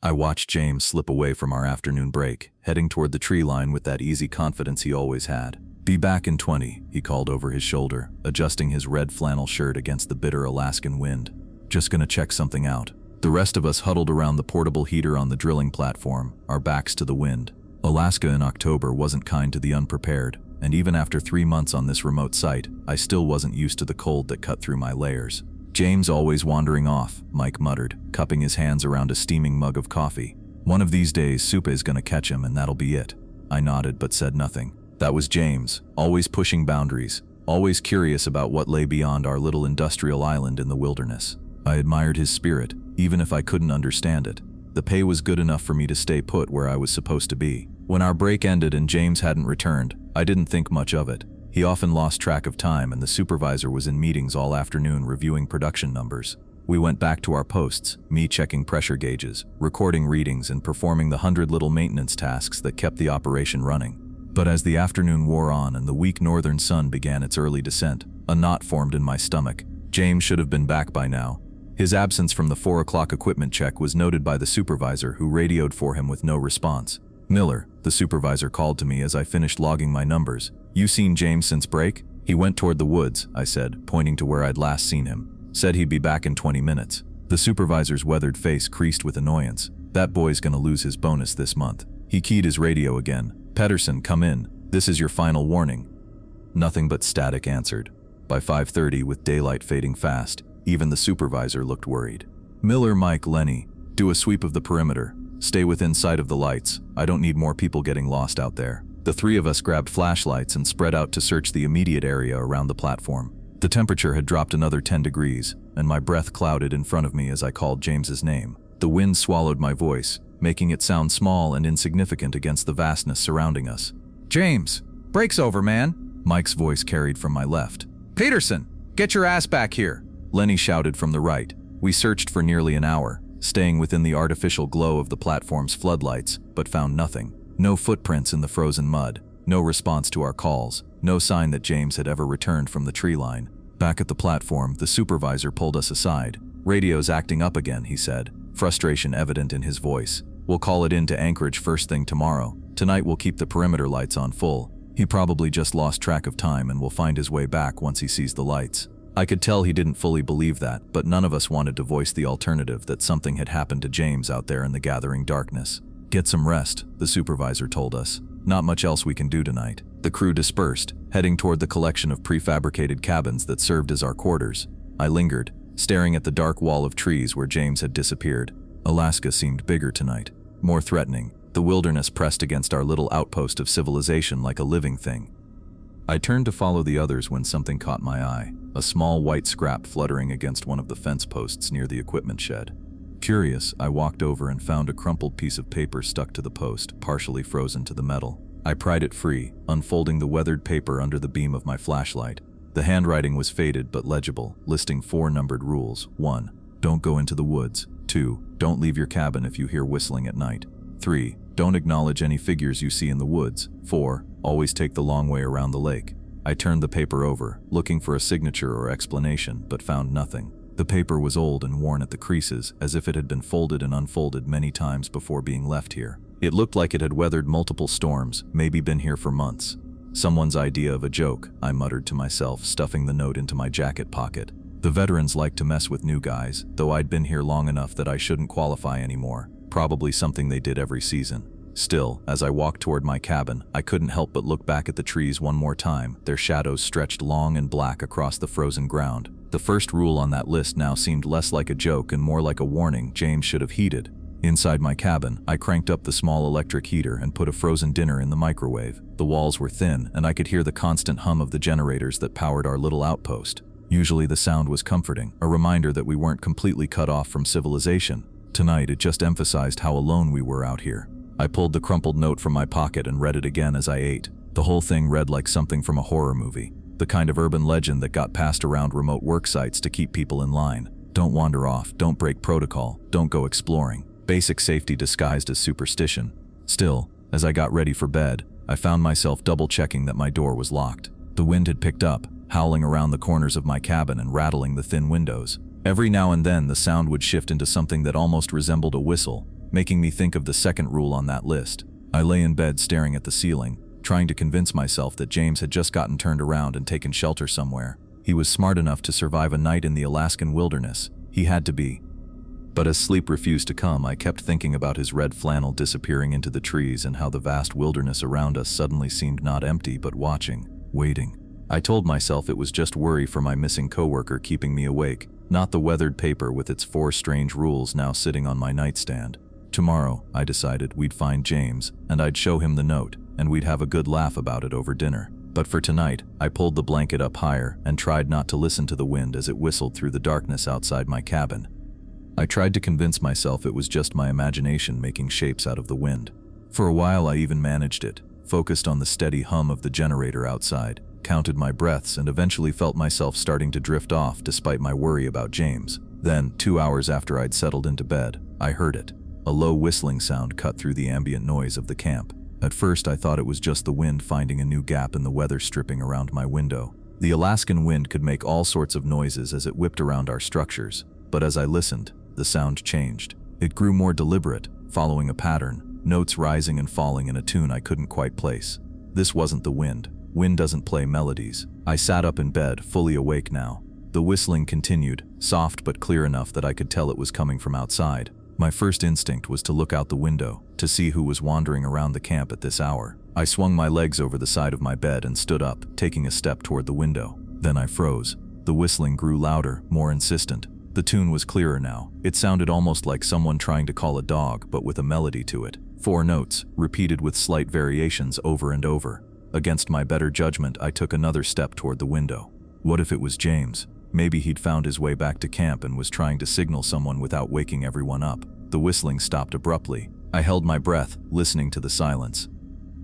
I watched James slip away from our afternoon break, heading toward the tree line with that easy confidence he always had. "Be back in 20, he called over his shoulder, adjusting his red flannel shirt against the bitter Alaskan wind. "Just gonna check something out." The rest of us huddled around the portable heater on the drilling platform, our backs to the wind. Alaska in October wasn't kind to the unprepared, and even after 3 months on this remote site, I still wasn't used to the cold that cut through my layers. "James always wandering off," Mike muttered, cupping his hands around a steaming mug of coffee. "One of these days, Supa is gonna catch him and that'll be it." I nodded but said nothing. That was James, always pushing boundaries, always curious about what lay beyond our little industrial island in the wilderness. I admired his spirit, even if I couldn't understand it. The pay was good enough for me to stay put where I was supposed to be. When our break ended and James hadn't returned, I didn't think much of it. He often lost track of time and the supervisor was in meetings all afternoon reviewing production numbers. We went back to our posts, me checking pressure gauges, recording readings and performing the 100 little maintenance tasks that kept the operation running. But as the afternoon wore on and the weak northern sun began its early descent, a knot formed in my stomach. James should have been back by now. His absence from the 4 o'clock equipment check was noted by the supervisor, who radioed for him with no response. "Miller," the supervisor called to me as I finished logging my numbers. "You seen James since break?" "He went toward the woods," I said, pointing to where I'd last seen him. "Said he'd be back in 20 minutes. The supervisor's weathered face creased with annoyance. "That boy's gonna lose his bonus this month." He keyed his radio again. "Pedersen, come in. This is your final warning." Nothing but static answered. By 5:30, with daylight fading fast, even the supervisor looked worried. "Miller, Mike, Lenny, do a sweep of the perimeter. Stay within sight of the lights. I don't need more people getting lost out there." The 3 of us grabbed flashlights and spread out to search the immediate area around the platform. The temperature had dropped another 10 degrees, and my breath clouded in front of me as I called James's name. The wind swallowed my voice, making it sound small and insignificant against the vastness surrounding us. "James, break's over, man," Mike's voice carried from my left. "Peterson, get your ass back here," Lenny shouted from the right. We searched for nearly an hour, staying within the artificial glow of the platform's floodlights, but found nothing. No footprints in the frozen mud, no response to our calls, no sign that James had ever returned from the tree line. Back at the platform, the supervisor pulled us aside. "Radio's acting up again," he said, frustration evident in his voice. "We'll call it in to Anchorage first thing tomorrow. Tonight we'll keep the perimeter lights on full. He probably just lost track of time and will find his way back once he sees the lights." I could tell he didn't fully believe that, but none of us wanted to voice the alternative that something had happened to James out there in the gathering darkness. "Get some rest," the supervisor told us. "Not much else we can do tonight." The crew dispersed, heading toward the collection of prefabricated cabins that served as our quarters. I lingered, staring at the dark wall of trees where James had disappeared. Alaska seemed bigger tonight, more threatening. The wilderness pressed against our little outpost of civilization like a living thing. I turned to follow the others when something caught my eye, a small white scrap fluttering against one of the fence posts near the equipment shed. Curious, I walked over and found a crumpled piece of paper stuck to the post, partially frozen to the metal. I pried it free, unfolding the weathered paper under the beam of my flashlight. The handwriting was faded but legible, listing 4 numbered rules. 1. Don't go into the woods. 2. Don't leave your cabin if you hear whistling at night. 3. Don't acknowledge any figures you see in the woods. 4. Always take the long way around the lake. I turned the paper over, looking for a signature or explanation, but found nothing. The paper was old and worn at the creases, as if it had been folded and unfolded many times before being left here. It looked like it had weathered multiple storms, maybe been here for months. "Someone's idea of a joke," I muttered to myself, stuffing the note into my jacket pocket. The veterans like to mess with new guys, though I'd been here long enough that I shouldn't qualify anymore. Probably something they did every season. Still, as I walked toward my cabin, I couldn't help but look back at the trees one more time, their shadows stretched long and black across the frozen ground. The first rule on that list now seemed less like a joke and more like a warning James should have heeded. Inside my cabin, I cranked up the small electric heater and put a frozen dinner in the microwave. The walls were thin, and I could hear the constant hum of the generators that powered our little outpost. Usually the sound was comforting, a reminder that we weren't completely cut off from civilization. Tonight, it just emphasized how alone we were out here. I pulled the crumpled note from my pocket and read it again as I ate. The whole thing read like something from a horror movie, the kind of urban legend that got passed around remote work sites to keep people in line. Don't wander off, don't break protocol, don't go exploring. Basic safety disguised as superstition. Still, as I got ready for bed, I found myself double-checking that my door was locked. The wind had picked up, howling around the corners of my cabin and rattling the thin windows. Every now and then the sound would shift into something that almost resembled a whistle, making me think of the second rule on that list. I lay in bed staring at the ceiling, trying to convince myself that James had just gotten turned around and taken shelter somewhere. He was smart enough to survive a night in the Alaskan wilderness. He had to be. But as sleep refused to come, I kept thinking about his red flannel disappearing into the trees and how the vast wilderness around us suddenly seemed not empty but watching, waiting. I told myself it was just worry for my missing coworker keeping me awake, not the weathered paper with its 4 strange rules now sitting on my nightstand. Tomorrow, I decided, we'd find James, and I'd show him the note, and we'd have a good laugh about it over dinner. But for tonight, I pulled the blanket up higher and tried not to listen to the wind as it whistled through the darkness outside my cabin. I tried to convince myself it was just my imagination making shapes out of the wind. For a while I even managed it, focused on the steady hum of the generator outside, counted my breaths, and eventually felt myself starting to drift off despite my worry about James. Then, 2 hours after I'd settled into bed, I heard it. A low whistling sound cut through the ambient noise of the camp. At first I thought it was just the wind finding a new gap in the weather stripping around my window. The Alaskan wind could make all sorts of noises as it whipped around our structures, but as I listened, the sound changed. It grew more deliberate, following a pattern, notes rising and falling in a tune I couldn't quite place. This wasn't the wind. Wind doesn't play melodies. I sat up in bed, fully awake now. The whistling continued, soft but clear enough that I could tell it was coming from outside. My first instinct was to look out the window, to see who was wandering around the camp at this hour. I swung my legs over the side of my bed and stood up, taking a step toward the window. Then I froze. The whistling grew louder, more insistent. The tune was clearer now. It sounded almost like someone trying to call a dog, but with a melody to it. 4 notes, repeated with slight variations over and over. Against my better judgment, I took another step toward the window. What if it was James? Maybe he'd found his way back to camp and was trying to signal someone without waking everyone up. The whistling stopped abruptly. I held my breath, listening to the silence.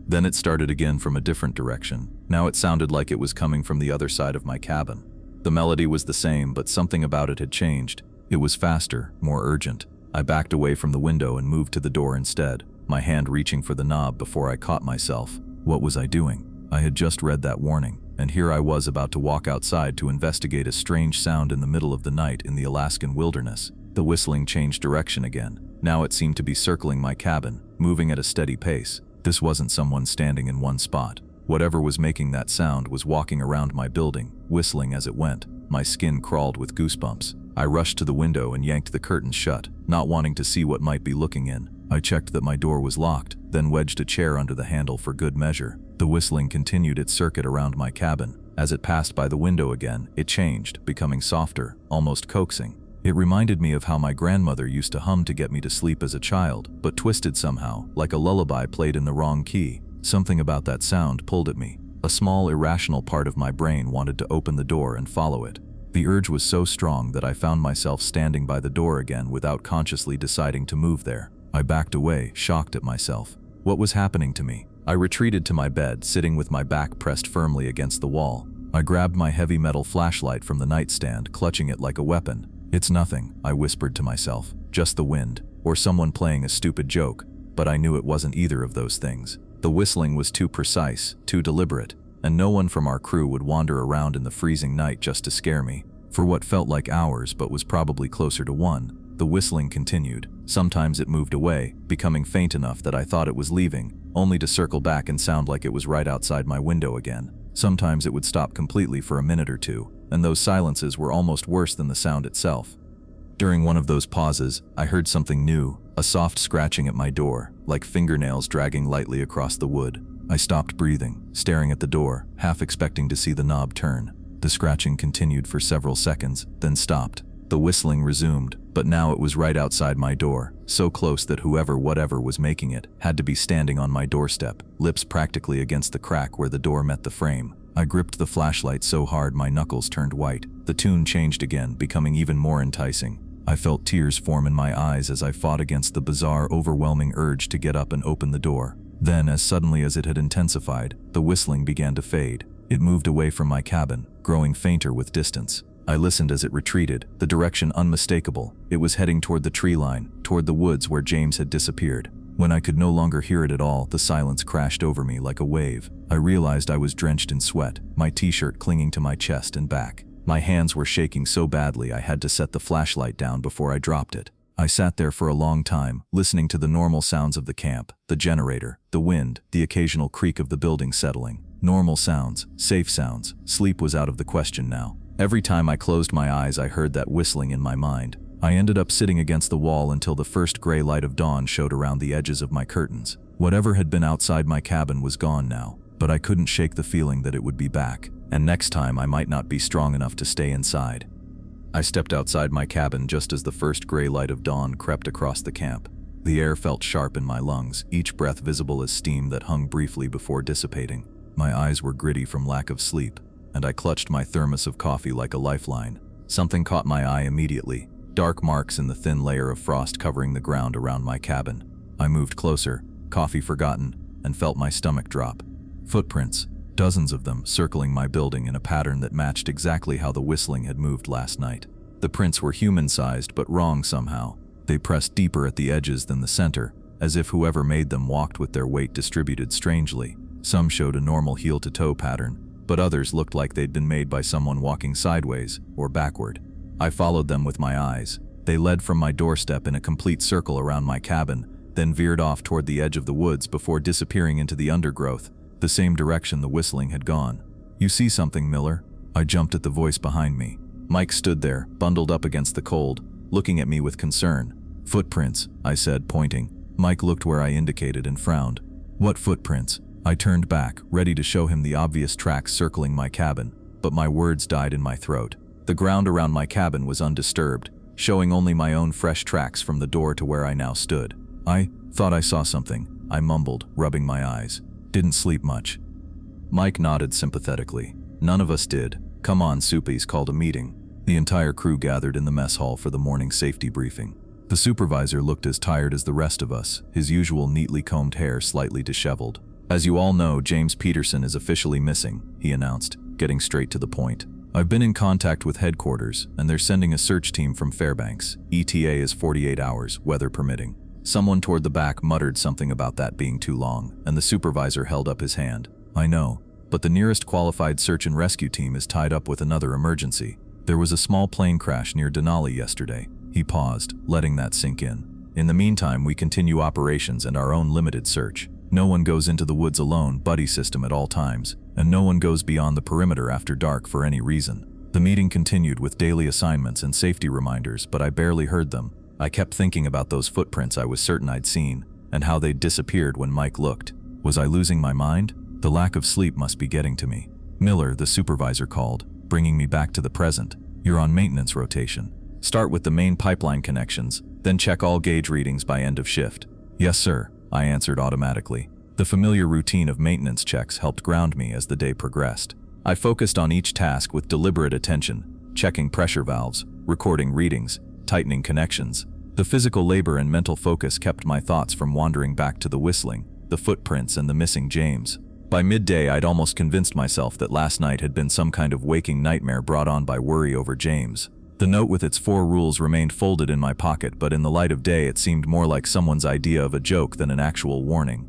Then it started again from a different direction. Now it sounded like it was coming from the other side of my cabin. The melody was the same, but something about it had changed. It was faster, more urgent. I backed away from the window and moved to the door instead, my hand reaching for the knob before I caught myself. What was I doing? I had just read that warning, and here I was about to walk outside to investigate a strange sound in the middle of the night in the Alaskan wilderness. The whistling changed direction again. Now it seemed to be circling my cabin, moving at a steady pace. This wasn't someone standing in one spot. Whatever was making that sound was walking around my building, whistling as it went. My skin crawled with goosebumps. I rushed to the window and yanked the curtains shut, not wanting to see what might be looking in. I checked that my door was locked, then wedged a chair under the handle for good measure. The whistling continued its circuit around my cabin. As it passed by the window again, it changed, becoming softer, almost coaxing. It reminded me of how my grandmother used to hum to get me to sleep as a child, but twisted somehow, like a lullaby played in the wrong key. Something about that sound pulled at me. A small, irrational part of my brain wanted to open the door and follow it. The urge was so strong that I found myself standing by the door again without consciously deciding to move there. I backed away, shocked at myself. What was happening to me? I retreated to my bed, sitting with my back pressed firmly against the wall. I grabbed my heavy metal flashlight from the nightstand, clutching it like a weapon. "It's nothing," I whispered to myself. "Just the wind, or someone playing a stupid joke." But I knew it wasn't either of those things. The whistling was too precise, too deliberate, and no one from our crew would wander around in the freezing night just to scare me. For what felt like hours but was probably closer to 1, the whistling continued. Sometimes it moved away, becoming faint enough that I thought it was leaving, only to circle back and sound like it was right outside my window again. Sometimes it would stop completely for a minute or two, and those silences were almost worse than the sound itself. During one of those pauses, I heard something new, a soft scratching at my door, like fingernails dragging lightly across the wood. I stopped breathing, staring at the door, half expecting to see the knob turn. The scratching continued for several seconds, then stopped. The whistling resumed, but now it was right outside my door, so close that whatever was making it had to be standing on my doorstep, lips practically against the crack where the door met the frame. I gripped the flashlight so hard my knuckles turned white. The tune changed again, becoming even more enticing. I felt tears form in my eyes as I fought against the bizarre, overwhelming urge to get up and open the door. Then, as suddenly as it had intensified, the whistling began to fade. It moved away from my cabin, growing fainter with distance. I listened as it retreated, the direction unmistakable. It was heading toward the tree line, toward the woods where James had disappeared. When I could no longer hear it at all, the silence crashed over me like a wave. I realized I was drenched in sweat, my t-shirt clinging to my chest and back. My hands were shaking so badly I had to set the flashlight down before I dropped it. I sat there for a long time, listening to the normal sounds of the camp, the generator, the wind, the occasional creak of the building settling. Normal sounds, safe sounds. Sleep was out of the question now. Every time I closed my eyes, I heard that whistling in my mind. I ended up sitting against the wall until the first gray light of dawn showed around the edges of my curtains. Whatever had been outside my cabin was gone now, but I couldn't shake the feeling that it would be back, and next time I might not be strong enough to stay inside. I stepped outside my cabin just as the first gray light of dawn crept across the camp. The air felt sharp in my lungs, each breath visible as steam that hung briefly before dissipating. My eyes were gritty from lack of sleep, and I clutched my thermos of coffee like a lifeline. Something caught my eye immediately. Dark marks in the thin layer of frost covering the ground around my cabin. I moved closer, coffee forgotten, and felt my stomach drop. Footprints, dozens of them, circling my building in a pattern that matched exactly how the whistling had moved last night. The prints were human-sized but wrong somehow. They pressed deeper at the edges than the center, as if whoever made them walked with their weight distributed strangely. Some showed a normal heel-to-toe pattern, but others looked like they'd been made by someone walking sideways or backward. I followed them with my eyes. They led from my doorstep in a complete circle around my cabin, then veered off toward the edge of the woods before disappearing into the undergrowth, the same direction the whistling had gone. "You see something, Miller?" I jumped at the voice behind me. Mike stood there, bundled up against the cold, looking at me with concern. "Footprints," I said, pointing. Mike looked where I indicated and frowned. "What footprints?" I turned back, ready to show him the obvious tracks circling my cabin, but my words died in my throat. The ground around my cabin was undisturbed, showing only my own fresh tracks from the door to where I now stood. "I thought I saw something," I mumbled, rubbing my eyes. "Didn't sleep much." Mike nodded sympathetically. "None of us did. Come on, Soupies called a meeting." The entire crew gathered in the mess hall for the morning safety briefing. The supervisor looked as tired as the rest of us, his usual neatly combed hair slightly disheveled. "As you all know, James Peterson is officially missing," he announced, getting straight to the point. "I've been in contact with headquarters, and they're sending a search team from Fairbanks. ETA is 48 hours, weather permitting." Someone toward the back muttered something about that being too long, and the supervisor held up his hand. "I know, but the nearest qualified search and rescue team is tied up with another emergency. There was a small plane crash near Denali yesterday." He paused, letting that sink in. "In the meantime, we continue operations and our own limited search. No one goes into the woods alone, buddy system at all times, and no one goes beyond the perimeter after dark for any reason." The meeting continued with daily assignments and safety reminders, but I barely heard them. I kept thinking about those footprints I was certain I'd seen, and how they'd disappeared when Mike looked. Was I losing my mind? The lack of sleep must be getting to me. "Miller," the supervisor called, bringing me back to the present. "You're on maintenance rotation. Start with the main pipeline connections, then check all gauge readings by end of shift." "Yes, sir," I answered automatically. The familiar routine of maintenance checks helped ground me as the day progressed. I focused on each task with deliberate attention, checking pressure valves, recording readings, tightening connections. The physical labor and mental focus kept my thoughts from wandering back to the whistling, the footprints, and the missing James. By midday, I'd almost convinced myself that last night had been some kind of waking nightmare brought on by worry over James. The note with its 4 rules remained folded in my pocket, but in the light of day it seemed more like someone's idea of a joke than an actual warning.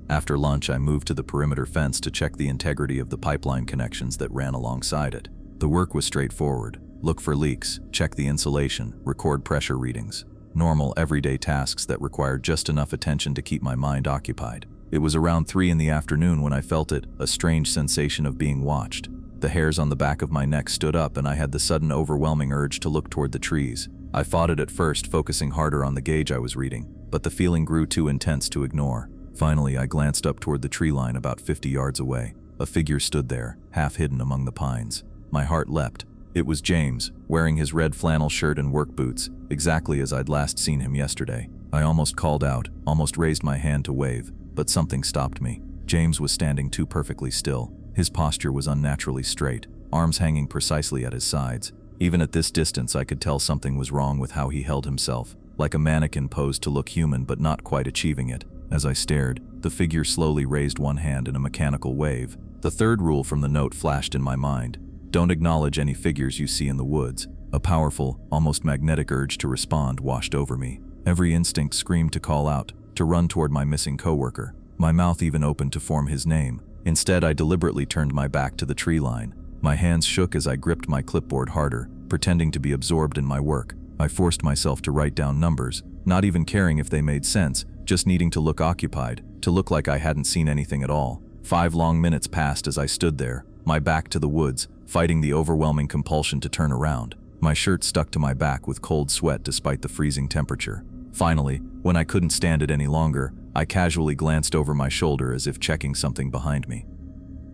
After lunch, I moved to the perimeter fence to check the integrity of the pipeline connections that ran alongside it. The work was straightforward. Look for leaks, check the insulation, record pressure readings. Normal, everyday tasks that required just enough attention to keep my mind occupied. It was around 3 in the afternoon when I felt it, a strange sensation of being watched. The hairs on the back of my neck stood up, and I had the sudden overwhelming urge to look toward the trees. I fought it at first, focusing harder on the gauge I was reading, but the feeling grew too intense to ignore. Finally, I glanced up toward the tree line about 50 yards away. A figure stood there, half hidden among the pines. My heart leapt. It was James, wearing his red flannel shirt and work boots, exactly as I'd last seen him yesterday. I almost called out, almost raised my hand to wave, but something stopped me. James was standing too perfectly still. His posture was unnaturally straight, arms hanging precisely at his sides. Even at this distance, I could tell something was wrong with how he held himself, like a mannequin posed to look human but not quite achieving it. As I stared, the figure slowly raised one hand in a mechanical wave. The third rule from the note flashed in my mind. Don't acknowledge any figures you see in the woods. A powerful, almost magnetic urge to respond washed over me. Every instinct screamed to call out, to run toward my missing coworker. My mouth even opened to form his name. Instead, I deliberately turned my back to the tree line. My hands shook as I gripped my clipboard harder, pretending to be absorbed in my work. I forced myself to write down numbers, not even caring if they made sense, just needing to look occupied, to look like I hadn't seen anything at all. 5 long minutes passed as I stood there, my back to the woods, fighting the overwhelming compulsion to turn around. My shirt stuck to my back with cold sweat despite the freezing temperature. Finally, when I couldn't stand it any longer, I casually glanced over my shoulder as if checking something behind me.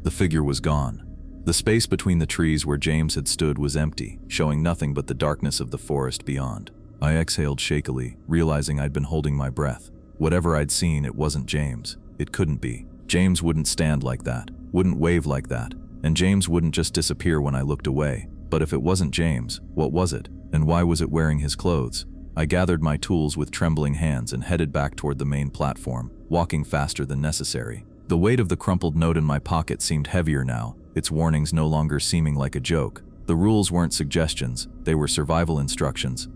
The figure was gone. The space between the trees where James had stood was empty, showing nothing but the darkness of the forest beyond. I exhaled shakily, realizing I'd been holding my breath. Whatever I'd seen, it wasn't James. It couldn't be. James wouldn't stand like that, wouldn't wave like that, and James wouldn't just disappear when I looked away. But if it wasn't James, what was it? And why was it wearing his clothes? I gathered my tools with trembling hands and headed back toward the main platform, walking faster than necessary. The weight of the crumpled note in my pocket seemed heavier now, its warnings no longer seeming like a joke. The rules weren't suggestions, they were survival instructions.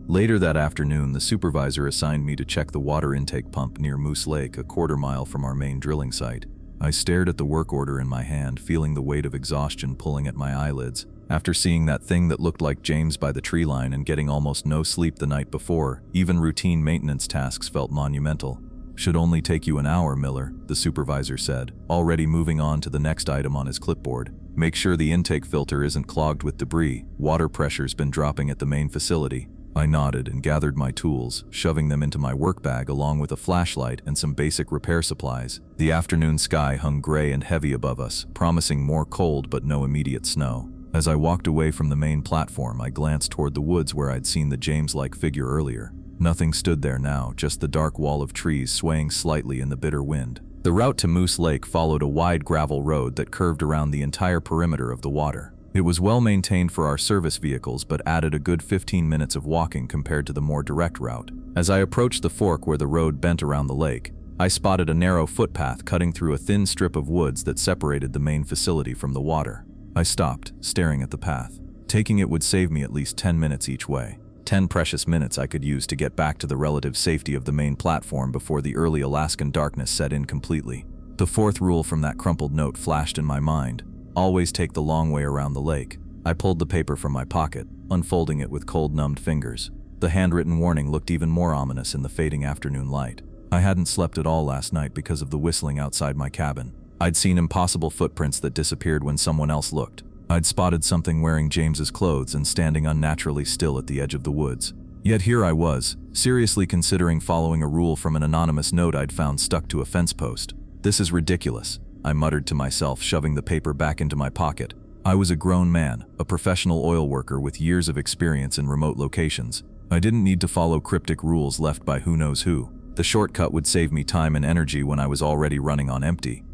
Later that afternoon, the supervisor assigned me to check the water intake pump near Moose Lake, a quarter-mile from our main drilling site. I stared at the work order in my hand, feeling the weight of exhaustion pulling at my eyelids. After seeing that thing that looked like James by the tree line and getting almost no sleep the night before, even routine maintenance tasks felt monumental. "Should only take you an hour, Miller," the supervisor said, already moving on to the next item on his clipboard. "Make sure the intake filter isn't clogged with debris. Water pressure's been dropping at the main facility." I nodded and gathered my tools, shoving them into my work bag along with a flashlight and some basic repair supplies. The afternoon sky hung gray and heavy above us, promising more cold but no immediate snow. As I walked away from the main platform, I glanced toward the woods where I'd seen the James-like figure earlier. Nothing stood there now, just the dark wall of trees swaying slightly in the bitter wind. The route to Moose Lake followed a wide gravel road that curved around the entire perimeter of the water. It was well maintained for our service vehicles, but added a good 15 minutes of walking compared to the more direct route. As I approached the fork where the road bent around the lake, I spotted a narrow footpath cutting through a thin strip of woods that separated the main facility from the water. I stopped, staring at the path. Taking it would save me at least 10 minutes each way. 10 precious minutes I could use to get back to the relative safety of the main platform before the early Alaskan darkness set in completely. The fourth rule from that crumpled note flashed in my mind. Always take the long way around the lake. I pulled the paper from my pocket, unfolding it with cold, numbed fingers. The handwritten warning looked even more ominous in the fading afternoon light. I hadn't slept at all last night because of the whistling outside my cabin. I'd seen impossible footprints that disappeared when someone else looked. I'd spotted something wearing James's clothes and standing unnaturally still at the edge of the woods. Yet here I was, seriously considering following a rule from an anonymous note I'd found stuck to a fence post. "This is ridiculous," I muttered to myself, shoving the paper back into my pocket. I was a grown man, a professional oil worker with years of experience in remote locations. I didn't need to follow cryptic rules left by who knows who. The shortcut would save me time and energy when I was already running on empty.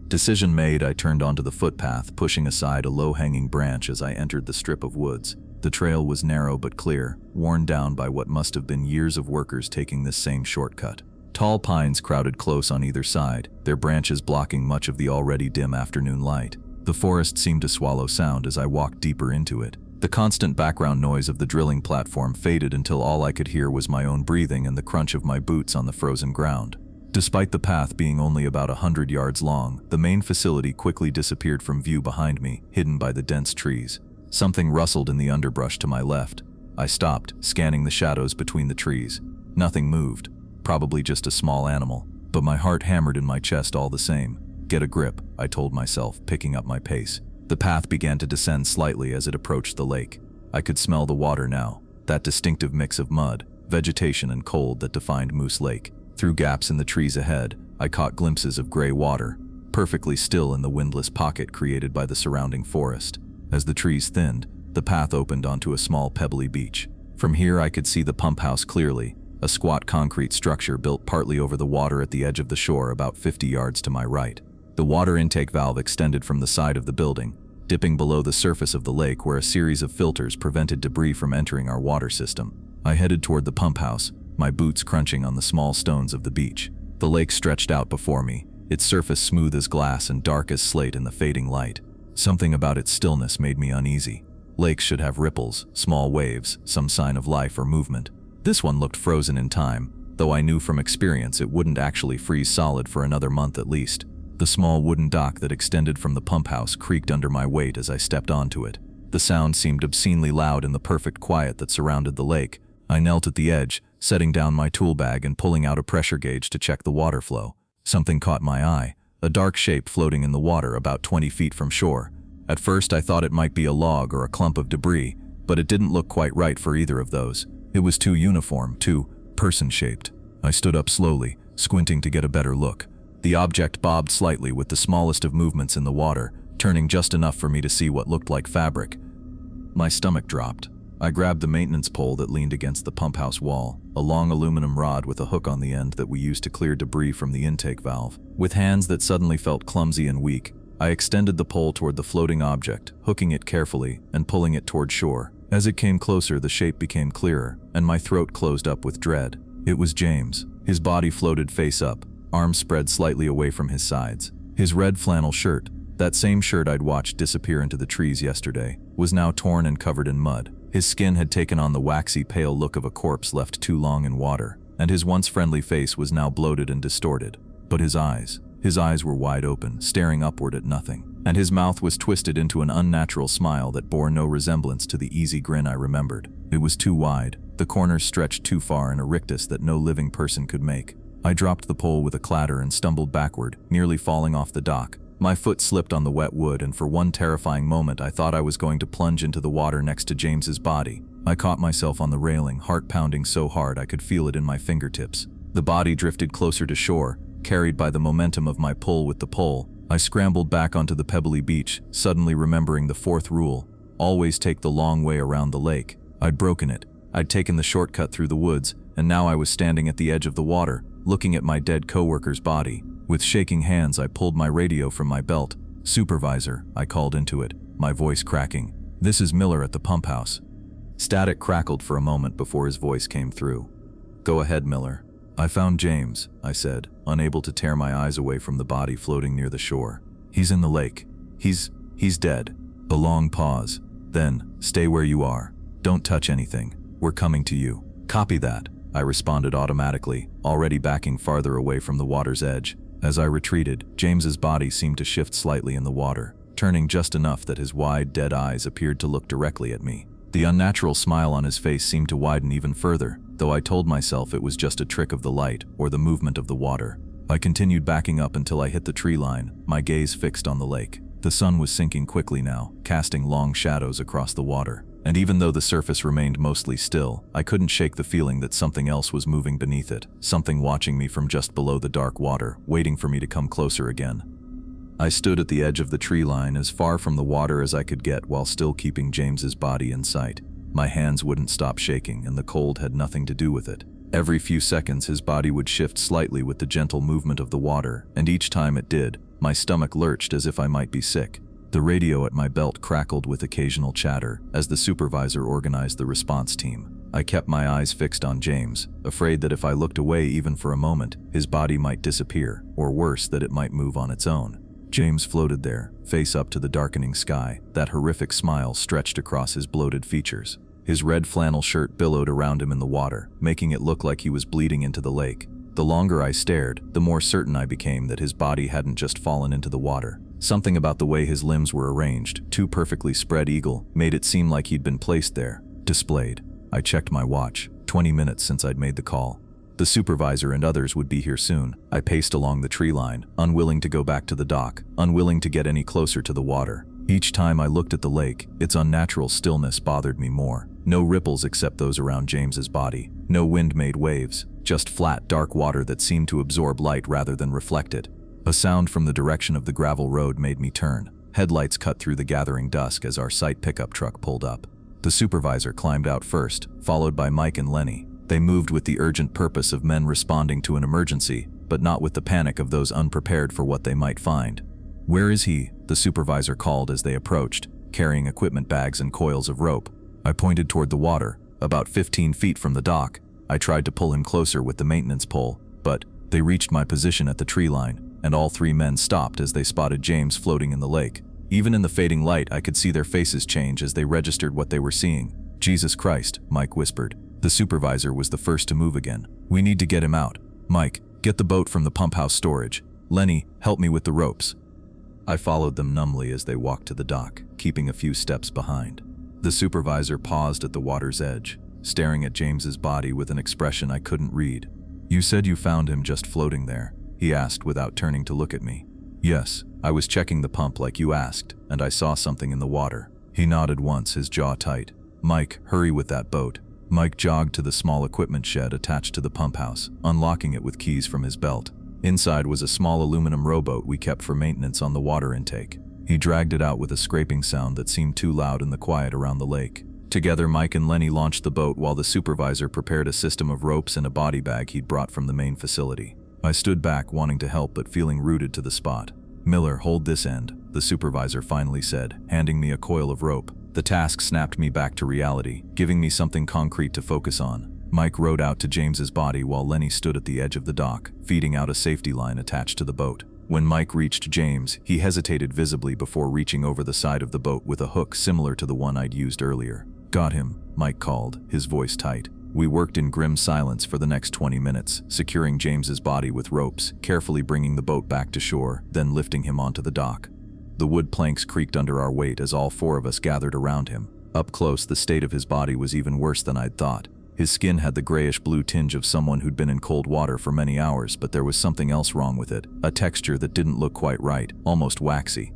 Decision made, I turned onto the footpath, pushing aside a low-hanging branch as I entered the strip of woods. The trail was narrow but clear, worn down by what must have been years of workers taking this same shortcut. Tall pines crowded close on either side, their branches blocking much of the already dim afternoon light. The forest seemed to swallow sound as I walked deeper into it. The constant background noise of the drilling platform faded until all I could hear was my own breathing and the crunch of my boots on the frozen ground. Despite the path being only about 100 yards long, the main facility quickly disappeared from view behind me, hidden by the dense trees. Something rustled in the underbrush to my left. I stopped, scanning the shadows between the trees. Nothing moved. Probably just a small animal, but my heart hammered in my chest all the same. "Get a grip," I told myself, picking up my pace. The path began to descend slightly as it approached the lake. I could smell the water now, that distinctive mix of mud, vegetation, and cold that defined Moose Lake. Through gaps in the trees ahead, I caught glimpses of gray water, perfectly still in the windless pocket created by the surrounding forest. As the trees thinned, the path opened onto a small pebbly beach. From here I could see the pump house clearly, a squat concrete structure built partly over the water at the edge of the shore about 50 yards to my right. The water intake valve extended from the side of the building, dipping below the surface of the lake where a series of filters prevented debris from entering our water system. I headed toward the pump house, my boots crunching on the small stones of the beach. The lake stretched out before me, its surface smooth as glass and dark as slate in the fading light. Something about its stillness made me uneasy. Lakes should have ripples, small waves, some sign of life or movement. This one looked frozen in time, though I knew from experience it wouldn't actually freeze solid for another month at least. The small wooden dock that extended from the pump house creaked under my weight as I stepped onto it. The sound seemed obscenely loud in the perfect quiet that surrounded the lake. I knelt at the edge, setting down my tool bag and pulling out a pressure gauge to check the water flow. Something caught my eye, a dark shape floating in the water about 20 feet from shore. At first I thought it might be a log or a clump of debris, but it didn't look quite right for either of those. It was too uniform, too person-shaped. I stood up slowly, squinting to get a better look. The object bobbed slightly with the smallest of movements in the water, turning just enough for me to see what looked like fabric. My stomach dropped. I grabbed the maintenance pole that leaned against the pump house wall, a long aluminum rod with a hook on the end that we used to clear debris from the intake valve. With hands that suddenly felt clumsy and weak, I extended the pole toward the floating object, hooking it carefully and pulling it toward shore. As it came closer, the shape became clearer, and my throat closed up with dread. It was James. His body floated face up, arms spread slightly away from his sides. His red flannel shirt, that same shirt I'd watched disappear into the trees yesterday, was now torn and covered in mud. His skin had taken on the waxy, pale look of a corpse left too long in water, and his once friendly face was now bloated and distorted. But his eyes were wide open, staring upward at nothing, and his mouth was twisted into an unnatural smile that bore no resemblance to the easy grin I remembered. It was too wide, the corners stretched too far in a rictus that no living person could make. I dropped the pole with a clatter and stumbled backward, nearly falling off the dock. My foot slipped on the wet wood, and for one terrifying moment I thought I was going to plunge into the water next to James's body. I caught myself on the railing, heart pounding so hard I could feel it in my fingertips. The body drifted closer to shore, carried by the momentum of my pull with the pole. I scrambled back onto the pebbly beach, suddenly remembering the fourth rule: always take the long way around the lake. I'd broken it. I'd taken the shortcut through the woods, and now I was standing at the edge of the water, looking at my dead coworker's body. With shaking hands, I pulled my radio from my belt. "Supervisor," I called into it, my voice cracking. "This is Miller at the pump house." Static crackled for a moment before his voice came through. "Go ahead, Miller." "I found James," I said, unable to tear my eyes away from the body floating near the shore. "He's in the lake. He's dead." A long pause. Then, "Stay where you are. Don't touch anything. We're coming to you." "Copy that," I responded automatically, already backing farther away from the water's edge. As I retreated, James's body seemed to shift slightly in the water, turning just enough that his wide, dead eyes appeared to look directly at me. The unnatural smile on his face seemed to widen even further, though I told myself it was just a trick of the light or the movement of the water. I continued backing up until I hit the tree line, my gaze fixed on the lake. The sun was sinking quickly now, casting long shadows across the water. And even though the surface remained mostly still, I couldn't shake the feeling that something else was moving beneath it, something watching me from just below the dark water, waiting for me to come closer again. I stood at the edge of the tree line, as far from the water as I could get while still keeping James's body in sight. My hands wouldn't stop shaking, and the cold had nothing to do with it. Every few seconds his body would shift slightly with the gentle movement of the water, and each time it did, my stomach lurched as if I might be sick. The radio at my belt crackled with occasional chatter as the supervisor organized the response team. I kept my eyes fixed on James, afraid that if I looked away even for a moment, his body might disappear, or worse, that it might move on its own. James floated there, face up to the darkening sky, that horrific smile stretched across his bloated features. His red flannel shirt billowed around him in the water, making it look like he was bleeding into the lake. The longer I stared, the more certain I became that his body hadn't just fallen into the water. Something about the way his limbs were arranged, two perfectly spread eagle, made it seem like he'd been placed there, displayed. I checked my watch, 20 minutes since I'd made the call. The supervisor and others would be here soon. I paced along the tree line, unwilling to go back to the dock, unwilling to get any closer to the water. Each time I looked at the lake, its unnatural stillness bothered me more. No ripples except those around James's body. No wind-made waves, just flat, dark water that seemed to absorb light rather than reflect it. A sound from the direction of the gravel road made me turn. Headlights cut through the gathering dusk as our site pickup truck pulled up. The supervisor climbed out first, followed by Mike and Lenny. They moved with the urgent purpose of men responding to an emergency, but not with the panic of those unprepared for what they might find. "Where is he?" the supervisor called as they approached, carrying equipment bags and coils of rope. I pointed toward the water, about 15 feet from the dock. I tried to pull him closer with the maintenance pole, but they reached my position at the tree line, and all three men stopped as they spotted James floating in the lake. Even in the fading light, I could see their faces change as they registered what they were seeing. "Jesus Christ," Mike whispered. The supervisor was the first to move again. "We need to get him out. Mike, get the boat from the pump house storage. Lenny, help me with the ropes." I followed them numbly as they walked to the dock, keeping a few steps behind. The supervisor paused at the water's edge, staring at James's body with an expression I couldn't read. "You said you found him just floating there?" he asked without turning to look at me. "Yes, I was checking the pump like you asked, and I saw something in the water." He nodded once, his jaw tight. "Mike, hurry with that boat." Mike jogged to the small equipment shed attached to the pump house, unlocking it with keys from his belt. Inside was a small aluminum rowboat we kept for maintenance on the water intake. He dragged it out with a scraping sound that seemed too loud in the quiet around the lake. Together, Mike and Lenny launched the boat while the supervisor prepared a system of ropes and a body bag he'd brought from the main facility. I stood back, wanting to help but feeling rooted to the spot. "Miller, hold this end," the supervisor finally said, handing me a coil of rope. The task snapped me back to reality, giving me something concrete to focus on. Mike rowed out to James's body while Lenny stood at the edge of the dock, feeding out a safety line attached to the boat. When Mike reached James, he hesitated visibly before reaching over the side of the boat with a hook similar to the one I'd used earlier. "Got him," Mike called, his voice tight. We worked in grim silence for the next 20 minutes, securing James's body with ropes, carefully bringing the boat back to shore, then lifting him onto the dock. The wood planks creaked under our weight as all four of us gathered around him. Up close, the state of his body was even worse than I'd thought. His skin had the grayish-blue tinge of someone who'd been in cold water for many hours, but there was something else wrong with it, a texture that didn't look quite right, almost waxy.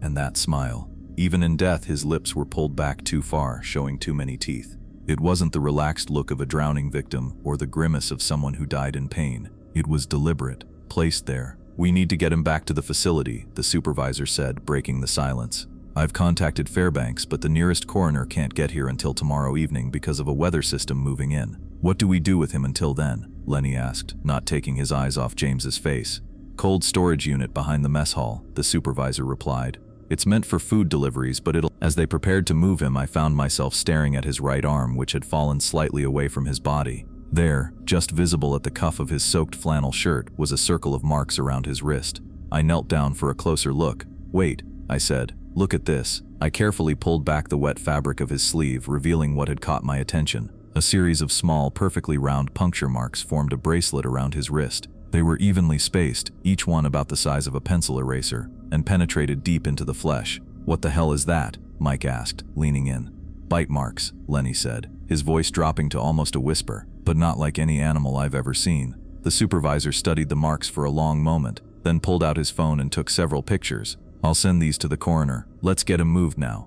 And that smile. Even in death, his lips were pulled back too far, showing too many teeth. It wasn't the relaxed look of a drowning victim or the grimace of someone who died in pain. It was deliberate, placed there. "We need to get him back to the facility," the supervisor said, breaking the silence. "I've contacted Fairbanks, but the nearest coroner can't get here until tomorrow evening because of a weather system moving in." "What do we do with him until then?" Lenny asked, not taking his eyes off James's face. "Cold storage unit behind the mess hall," the supervisor replied. "It's meant for food deliveries, but it'll..." As they prepared to move him, I found myself staring at his right arm, which had fallen slightly away from his body. There, just visible at the cuff of his soaked flannel shirt, was a circle of marks around his wrist. I knelt down for a closer look. "Wait," I said. "Look at this." I carefully pulled back the wet fabric of his sleeve, revealing what had caught my attention. A series of small, perfectly round puncture marks formed a bracelet around his wrist. They were evenly spaced, each one about the size of a pencil eraser, and penetrated deep into the flesh. "What the hell is that?" Mike asked, leaning in. "Bite marks," Lenny said, his voice dropping to almost a whisper, "but not like any animal I've ever seen." The supervisor studied the marks for a long moment, then pulled out his phone and took several pictures. "I'll send these to the coroner. Let's get him moved now."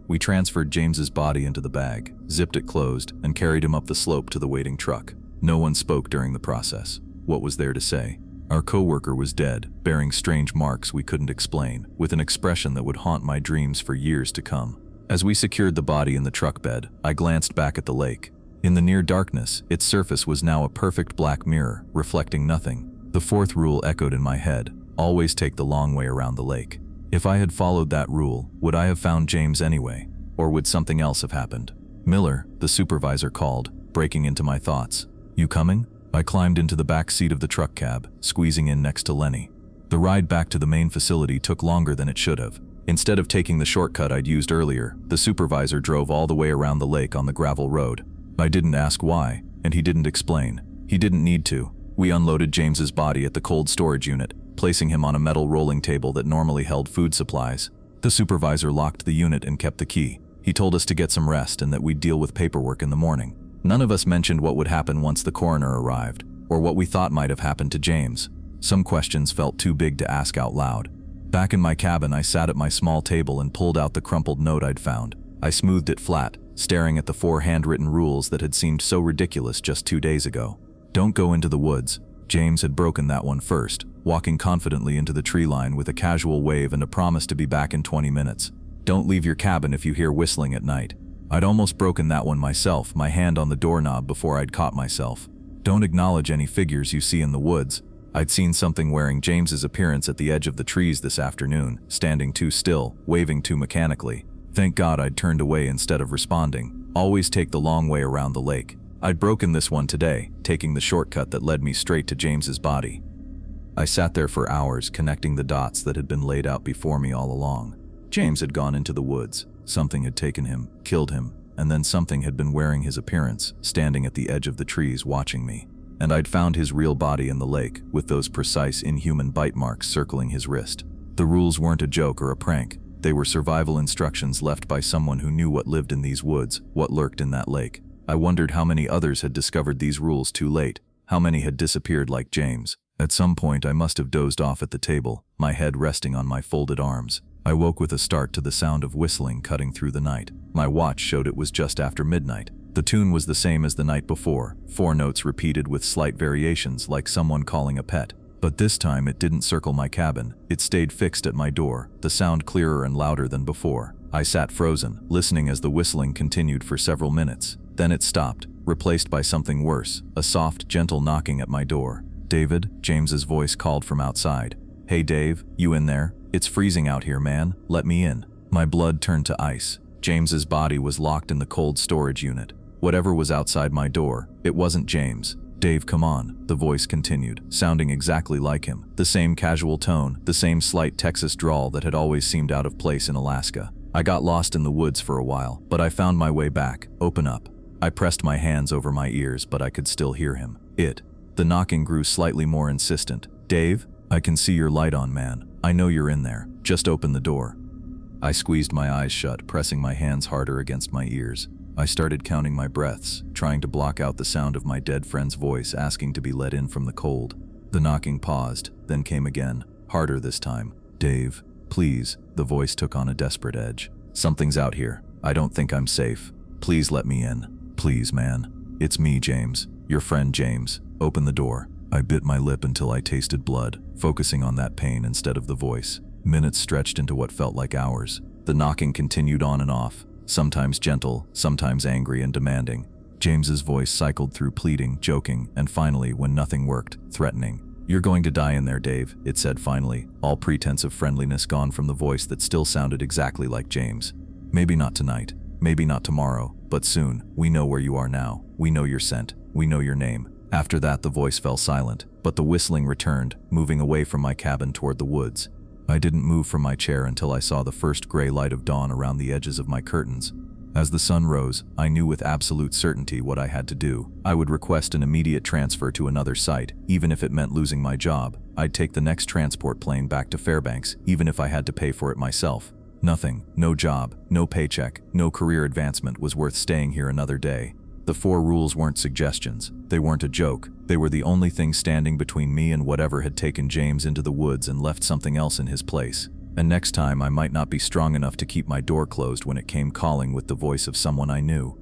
We transferred James's body into the bag, zipped it closed, and carried him up the slope to the waiting truck. No one spoke during the process. What was there to say? Our coworker was dead, bearing strange marks we couldn't explain, with an expression that would haunt my dreams for years to come. As we secured the body in the truck bed, I glanced back at the lake. In the near darkness, its surface was now a perfect black mirror, reflecting nothing. The fourth rule echoed in my head: always take the long way around the lake. If I had followed that rule, would I have found James anyway? Or would something else have happened? "Miller," the supervisor called, breaking into my thoughts. "You coming?" I climbed into the back seat of the truck cab, squeezing in next to Lenny. The ride back to the main facility took longer than it should have. Instead of taking the shortcut I'd used earlier, the supervisor drove all the way around the lake on the gravel road. I didn't ask why, and he didn't explain. He didn't need to. We unloaded James's body at the cold storage unit, placing him on a metal rolling table that normally held food supplies. The supervisor locked the unit and kept the key. He told us to get some rest and that we'd deal with paperwork in the morning. None of us mentioned what would happen once the coroner arrived, or what we thought might have happened to James. Some questions felt too big to ask out loud. Back in my cabin, I sat at my small table and pulled out the crumpled note I'd found. I smoothed it flat, staring at the 4 handwritten rules that had seemed so ridiculous just 2 days ago. "Don't go into the woods." James had broken that one first, walking confidently into the tree line with a casual wave and a promise to be back in 20 minutes. "Don't leave your cabin if you hear whistling at night." I'd almost broken that one myself, my hand on the doorknob before I'd caught myself. "Don't acknowledge any figures you see in the woods." I'd seen something wearing James's appearance at the edge of the trees this afternoon, standing too still, waving too mechanically. Thank God I'd turned away instead of responding. "Always take the long way around the lake." I'd broken this one today, taking the shortcut that led me straight to James's body. I sat there for hours, connecting the dots that had been laid out before me all along. James had gone into the woods. Something had taken him, killed him, and then something had been wearing his appearance, standing at the edge of the trees watching me. And I'd found his real body in the lake, with those precise, inhuman bite marks circling his wrist. The rules weren't a joke or a prank. They were survival instructions left by someone who knew what lived in these woods, what lurked in that lake. I wondered how many others had discovered these rules too late, how many had disappeared like James. At some point I must have dozed off at the table, my head resting on my folded arms. I woke with a start to the sound of whistling cutting through the night. My watch showed it was just after midnight. The tune was the same as the night before, 4 notes repeated with slight variations like someone calling a pet. But this time it didn't circle my cabin, it stayed fixed at my door, the sound clearer and louder than before. I sat frozen, listening as the whistling continued for several minutes. Then it stopped, replaced by something worse, a soft, gentle knocking at my door. "David," James's voice called from outside. "Hey Dave, you in there? It's freezing out here, man. Let me in." My blood turned to ice. James's body was locked in the cold storage unit. Whatever was outside my door, it wasn't James. "Dave, come on," the voice continued, sounding exactly like him. The same casual tone, the same slight Texas drawl that had always seemed out of place in Alaska. I got lost in the woods for a while, but I found my way back. "Open up." I pressed my hands over my ears, but I could still hear him. The knocking grew slightly more insistent. "Dave, I can see your light on, man. I know you're in there. Just open the door." I squeezed my eyes shut, pressing my hands harder against my ears. I started counting my breaths, trying to block out the sound of my dead friend's voice asking to be let in from the cold. The knocking paused, then came again, harder this time. "Dave, please," the voice took on a desperate edge. "Something's out here. I don't think I'm safe. Please let me in. Please, man. It's me, James. Your friend James. Open the door." I bit my lip until I tasted blood, focusing on that pain instead of the voice. Minutes stretched into what felt like hours. The knocking continued on and off, sometimes gentle, sometimes angry and demanding. James's voice cycled through pleading, joking, and finally, when nothing worked, threatening. "You're going to die in there, Dave," it said finally, all pretense of friendliness gone from the voice that still sounded exactly like James. "Maybe not tonight, maybe not tomorrow, but soon. We know where you are now. We know your scent. We know your name." After that, the voice fell silent, but the whistling returned, moving away from my cabin toward the woods. I didn't move from my chair until I saw the first gray light of dawn around the edges of my curtains. As the sun rose, I knew with absolute certainty what I had to do. I would request an immediate transfer to another site, even if it meant losing my job. I'd take the next transport plane back to Fairbanks, even if I had to pay for it myself. Nothing, no job, no paycheck, no career advancement was worth staying here another day. The 4 rules weren't suggestions. They weren't a joke. They were the only thing standing between me and whatever had taken James into the woods and left something else in his place. And next time I might not be strong enough to keep my door closed when it came calling with the voice of someone I knew.